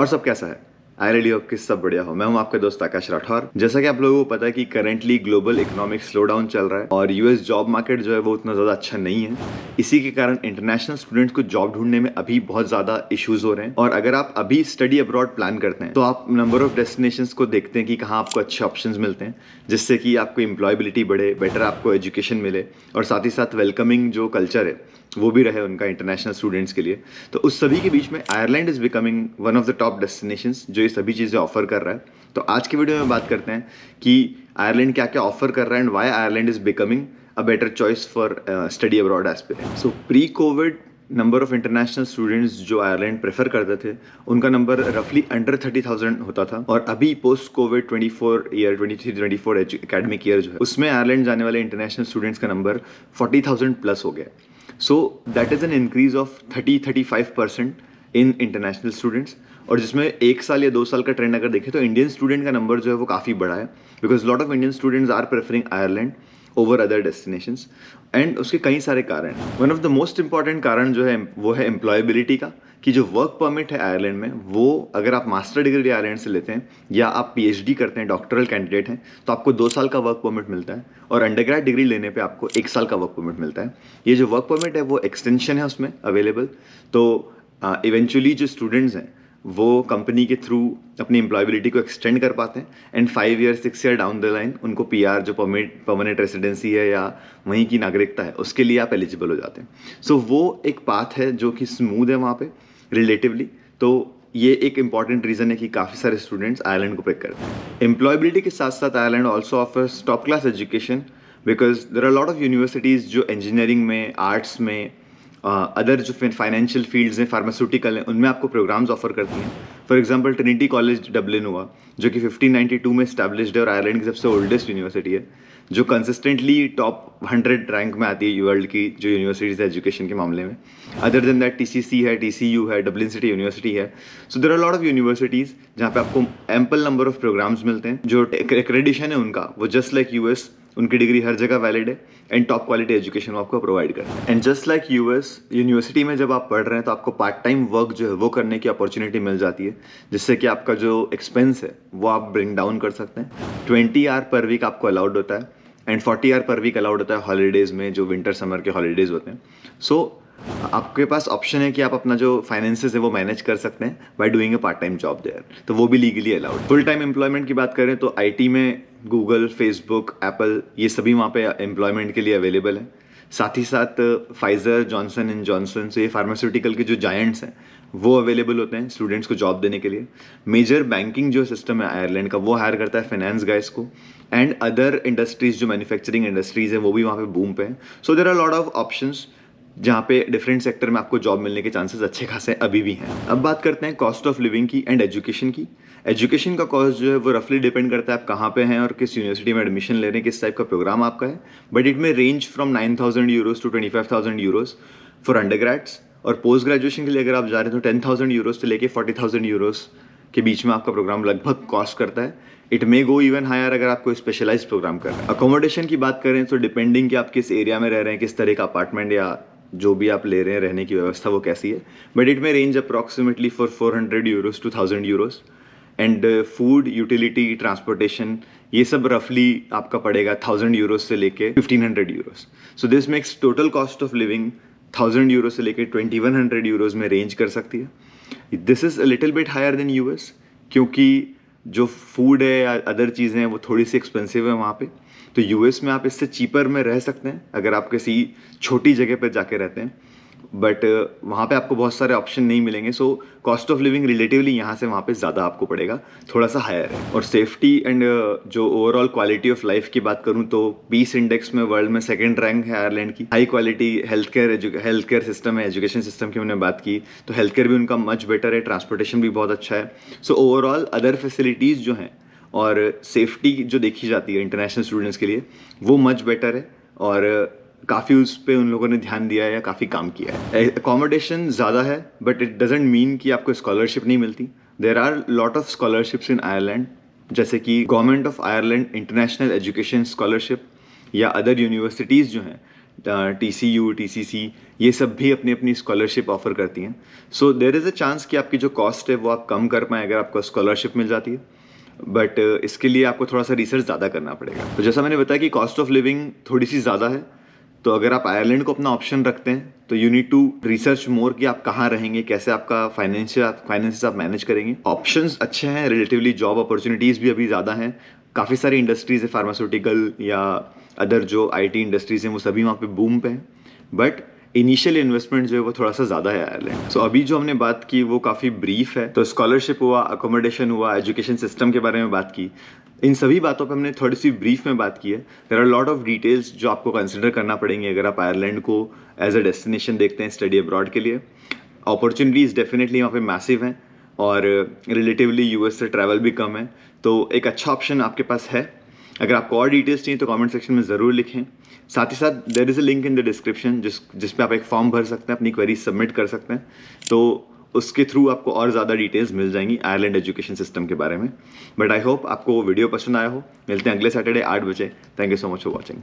और सब कैसा है? आई रेडी होप कि सब बढ़िया हो। मैं हूं आपका दोस्त आकाश राठौर। जैसा कि आप लोगों को पता है कि करंटली ग्लोबल इकोनॉमिक स्लोडाउन चल रहा है और यूएस जॉब मार्केट जो है वो उतना ज़्यादा अच्छा नहीं है। इसी के कारण इंटरनेशनल स्टूडेंट्स को जॉब ढूंढने में अभी बहुत ज़्यादा इश्यूज हो रहे हैं। और अगर आप अभी स्टडी अब्रॉड प्लान करते हैं तो आप नंबर ऑफ डेस्टिनेशंस को देखते हैं कि कहाँ आपको अच्छे ऑप्शंस मिलते हैं, जिससे कि आपको एम्प्लॉयबिलिटी बढ़े, बेटर आपको एजुकेशन मिले और साथ ही साथ वेलकमिंग जो कल्चर है वो भी रहे उनका इंटरनेशनल स्टूडेंट्स के लिए। तो उस सभी के बीच में Ireland is becoming one of the top destinations जो ये सभी चीज़ें ऑफर कर रहा है। तो आज की वीडियो में बात करते हैं कि आयरलैंड क्या क्या ऑफर कर रहा है and why Ireland is becoming a better choice for study abroad aspirant. So pre Covid number of international students जो आयरलैंड प्रेफर करते थे उनका नंबर रफली अंडर 30,000 होता था। और अभी पोस्ट कोविड 23-24 एकेडमिक ईयर जो है उसमें आयरलैंड जाने वाले इंटरनेशनल स्टूडेंट्स का नंबर 40,000 प्लस हो गया। So that is an increase of 30-35% in international students. और जिसमें 1 साल या 2 साल का ट्रेंड अगर देखें तो इंडियन स्टूडेंट का नंबर जो है वो काफ़ी बड़ा है, because lot of Indian students are preferring Ireland over other destinations. And उसके कई सारे कारण हैं। One of the most important कारण जो है वो है एम्प्लॉयबिलिटी का, कि जो वर्क परमिट है आयरलैंड में वो अगर आप मास्टर डिग्री आयरलैंड से लेते हैं या आप पीएचडी करते हैं, डॉक्टरल कैंडिडेट हैं, तो आपको 2 साल का वर्क परमिट मिलता है और अंडरग्रेड डिग्री लेने पे आपको 1 साल का वर्क परमिट मिलता है। ये जो वर्क परमिट है वो एक्सटेंशन है उसमें अवेलेबल। तो इवेंचुअली जो स्टूडेंट्स हैं वो कंपनी के थ्रू अपनी एम्प्लॉयबिलिटी को एक्सटेंड कर पाते हैं and 5 year 6 year down the line उनको पीआर जो परमानेंट रेसिडेंसी है या वहीं की नागरिकता है उसके लिए आप एलिजिबल हो जाते हैं। सो वो एक पाथ है जो कि स्मूथ है वहाँ पे रिलेटिवली। तो ये एक इंपॉर्टेंट रीजन है कि काफ़ी सारे स्टूडेंट्स आयरलैंड को पिक करते हैं। एम्प्लॉयबिलिटी के साथ साथ Ireland also offers top class education, because there are lot of universities जो इंजीनियरिंग में, आर्ट्स में, अदर जो फाइनेंशियल फील्ड्स हैं, फार्मास्यूटिकल हैं, उनमें आपको प्रोग्राम्स ऑफर करती हैं। For example Trinity College Dublin हुआ जो कि 1592 में स्टैब्लिश्ड है और आयरलैंड की सबसे ओल्डेस्ट यूनिवर्सिटी है, जो कंसिस्टेंटली टॉप 100 रैंक में आती है वर्ल्ड की जो यूनिवर्सिटीज़ है एजुकेशन के मामले में। अदर देन दैट टीसीसी है, टीसीयू है, डबलिन सिटी यूनिवर्सिटी है। So there are lot of universities जहाँ पे आपको एम्पल नंबर ऑफ प्रोग्राम्स मिलते हैं। जो एक्रेडिशन है उनका वो जस्ट लाइक यूएस, उनकी डिग्री हर जगह वैलिड है एंड टॉप क्वालिटी एजुकेशन वो आपको प्रोवाइड करते हैं। And just like US university में जब आप पढ़ रहे हैं तो आपको पार्ट टाइम वर्क जो है वो करने की अपॉर्चुनिटी मिल जाती है, जिससे कि आपका जो एक्सपेंस है वो आप ब्रिंग डाउन कर सकते हैं। 20 आवर पर वीक आपको अलाउड होता है and 40 hour per week allowed होता है हॉलीडेज़ में, जो विंटर समर के हॉलीडेज़ होते हैं। सो आपके पास ऑप्शन है कि आप अपना जो फाइनेंसेस है वो मैनेज कर सकते हैं by doing a part time job there, तो वो भी legally allowed. Full time employment की बात करें तो आईटी में गूगल, फेसबुक, एप्पल ये सभी वहाँ पे एम्प्लॉयमेंट के लिए अवेलेबल है। साथ ही साथ फाइजर, जॉनसन एंड जॉनसन, से ये फार्मास्यूटिकल के जो जायंट्स हैं वो अवेलेबल होते हैं स्टूडेंट्स को जॉब देने के लिए। मेजर बैंकिंग जो सिस्टम है आयरलैंड का वो हायर करता है फाइनेंस गाइस को, एंड अदर इंडस्ट्रीज जो मैन्युफैक्चरिंग इंडस्ट्रीज है वो भी वहाँ पे बूम पे हैं। So there are lot of options जहाँ पे डिफरेंट सेक्टर में आपको जॉब मिलने के चांसेस अच्छे खासे अभी भी हैं। अब बात करते हैं कॉस्ट ऑफ लिविंग की एंड एजुकेशन की। एजुकेशन का कॉस्ट जो है वो रफली डिपेंड करता है आप कहाँ पे हैं और किस यूनिवर्सिटी में एडमिशन ले रहे हैं, किस टाइप का प्रोग्राम आपका है, बट इट में range from 9,000 euros to 25,000 euros for undergrads. और पोस्ट ग्रेजुएशन के लिए अगर आप जा रहे हैं तो 10,000 यूरोज से लेके 40,000 यूरोज के बीच में आपका प्रोग्राम लगभग कॉस्ट करता है। It may go even higher अगर आप कोई स्पेशलाइज प्रोग्राम कर रहे हैं। अकोमोडेशन की बात करें तो डिपेंडिंग कि आप किस एरिया में रह रहे हैं, किस तरह का अपार्टमेंट या जो भी आप ले रहे हैं रहने की व्यवस्था वो कैसी है, बट इट में range approximately for 400 euros to 1,000 euros. And food, utility, transportation ये सब रफली आपका पड़ेगा 1,000 यूरोज से लेके 1,500 euros. So this makes total cost of living 1,000 euro से लेके 2,100 यूरोज में रेंज कर सकती है। This is a little bit higher than US, क्योंकि जो फूड है या अदर चीज़ें हैं वो थोड़ी सी एक्सपेंसिव है वहाँ पे। तो यूएस में आप इससे चीपर में रह सकते हैं अगर आप किसी छोटी जगह पर जाके रहते हैं, बट वहाँ पे आपको बहुत सारे ऑप्शन नहीं मिलेंगे। So cost of living relatively यहाँ से वहाँ पे ज़्यादा आपको पड़ेगा, थोड़ा सा हायर है। और सेफ्टी एंड जो ओवरऑल क्वालिटी ऑफ लाइफ की बात करूँ तो पीस इंडेक्स में वर्ल्ड में 2nd रैंक है आयरलैंड की। High quality health care system है, एजुकेशन सिस्टम की हमने बात की तो हेल्थ केयर भी उनका मच बेटर है, ट्रांसपोर्टेशन भी बहुत अच्छा है। सो ओवरऑल अदर फैसिलिटीज़ जो हैं और सेफ्टी जो देखी जाती है इंटरनेशनल स्टूडेंट्स के लिए वो मच बेटर है और काफ़ी उस पर उन लोगों ने ध्यान दिया है या काफ़ी काम किया है। अकोमोडेशन ज़्यादा है बट इट डजेंट मीन कि आपको स्कॉलरशिप नहीं मिलती। There are lot of scholarships in Ireland, जैसे कि government of Ireland international education scholarship या अदर यूनिवर्सिटीज़ जो हैं TCU, TCC, ये सब भी अपनी अपनी स्कॉलरशिप ऑफर करती हैं। So there is a chance कि आपकी जो कॉस्ट है वो आप कम कर पाएँ अगर आपको स्कॉलरशिप मिल जाती है, बट इसके लिए आपको थोड़ा सा रिसर्च ज़्यादा करना पड़ेगा। तो जैसा मैंने बताया कि कॉस्ट ऑफ लिविंग थोड़ी सी ज़्यादा है, तो अगर आप आयरलैंड को अपना ऑप्शन रखते हैं तो you need to research more कि आप कहाँ रहेंगे, कैसे आपका फाइनेंसेस आप मैनेज करेंगे। ऑप्शंस अच्छे हैं रिलेटिवली, जॉब अपॉर्चुनिटीज़ भी अभी ज़्यादा हैं, काफ़ी सारी इंडस्ट्रीज़ है, फार्मास्यूटिकल या अदर जो IT इंडस्ट्रीज़ हैं वो सभी वहाँ पे बूम पे हैं, बट इनिशियल इन्वेस्टमेंट जो है वो थोड़ा सा ज़्यादा है आयरलैंड। सो अभी जो हमने बात की वो काफ़ी ब्रीफ है, तो स्कॉलरशिप हुआ, अकोमोडेशन हुआ, एजुकेशन सिस्टम के बारे में बात की, इन सभी बातों पे हमने थोड़ी सी ब्रीफ में बात की है। There are lot of details जो आपको कंसिडर करना पड़ेंगे अगर आप आयरलैंड को एज अ डेस्टिनेशन देखते हैं स्टडी अब्रॉड के लिए। अपॉर्चुनिटीज़ डेफिनेटली वहाँ पे मैसिव हैं और रिलेटिवली US से ट्रैवल भी कम है, तो एक अच्छा ऑप्शन आपके पास है। अगर आपको और डिटेल्स चाहिए तो कमेंट सेक्शन में ज़रूर लिखें। साथ ही साथ there is a link in the description जिस पे आप एक फॉर्म भर सकते हैं, अपनी क्वेरी सबमिट कर सकते हैं, तो उसके थ्रू आपको और ज़्यादा डिटेल्स मिल जाएंगी आयरलैंड एजुकेशन सिस्टम के बारे में। बट आई होप आपको वो वीडियो पसंद आया हो। मिलते हैं अगले सैटरडे 8 बजे। Thank you so much for watching.